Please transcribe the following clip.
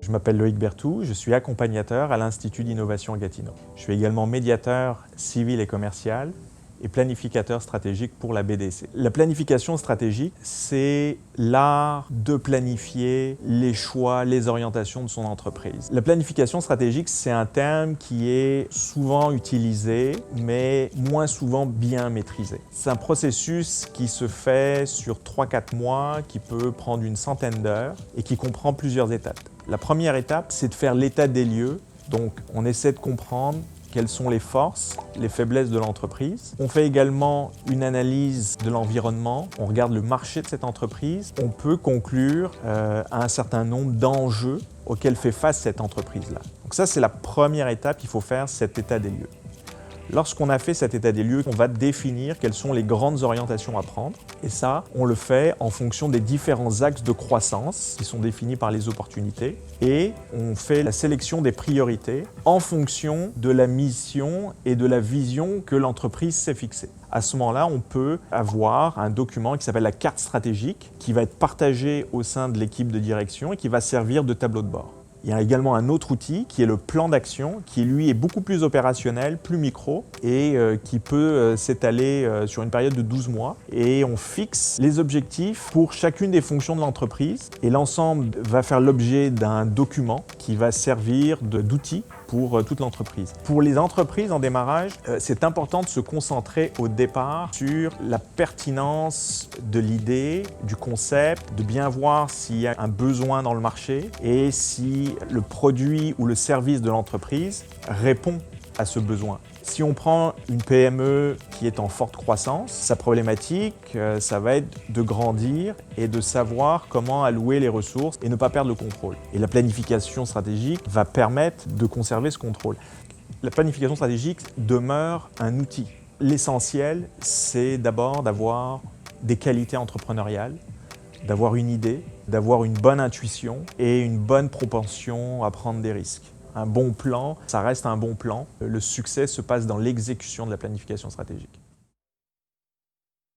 Je m'appelle Loïc Berthou, je suis accompagnateur à l'Institut d'innovation à Gatineau. Je suis également médiateur civil et commercial et planificateur stratégique pour la BDC. La planification stratégique, c'est l'art de planifier les choix, les orientations de son entreprise. La planification stratégique, c'est un terme qui est souvent utilisé, mais moins souvent bien maîtrisé. C'est un processus qui se fait sur 3-4 mois, qui peut prendre une centaine d'heures et qui comprend plusieurs étapes. La première étape, c'est de faire l'état des lieux. Donc, on essaie de comprendre quelles sont les forces, les faiblesses de l'entreprise. On fait également une analyse de l'environnement. On regarde le marché de cette entreprise. On peut conclure à un certain nombre d'enjeux auxquels fait face cette entreprise-là. Donc ça, c'est la première étape qu'il faut faire, cet état des lieux. Lorsqu'on a fait cet état des lieux, on va définir quelles sont les grandes orientations à prendre. Et ça, on le fait en fonction des différents axes de croissance qui sont définis par les opportunités. Et on fait la sélection des priorités en fonction de la mission et de la vision que l'entreprise s'est fixée. À ce moment-là, on peut avoir un document qui s'appelle la carte stratégique qui va être partagé au sein de l'équipe de direction et qui va servir de tableau de bord. Il y a également un autre outil qui est le plan d'action, qui lui est beaucoup plus opérationnel, plus micro et qui peut s'étaler sur une période de 12 mois. Et on fixe les objectifs pour chacune des fonctions de l'entreprise et l'ensemble va faire l'objet d'un document qui va servir d'outil pour toute l'entreprise. Pour les entreprises en démarrage, c'est important de se concentrer au départ sur la pertinence de l'idée, du concept, de bien voir s'il y a un besoin dans le marché et si le produit ou le service de l'entreprise répond à ce besoin. Si on prend une PME qui est en forte croissance, sa problématique, ça va être de grandir et de savoir comment allouer les ressources et ne pas perdre le contrôle. Et la planification stratégique va permettre de conserver ce contrôle. La planification stratégique demeure un outil. L'essentiel, c'est d'abord d'avoir des qualités entrepreneuriales, d'avoir une idée, d'avoir une bonne intuition et une bonne propension à prendre des risques. Un bon plan, ça reste un bon plan. Le succès se passe dans l'exécution de la planification stratégique.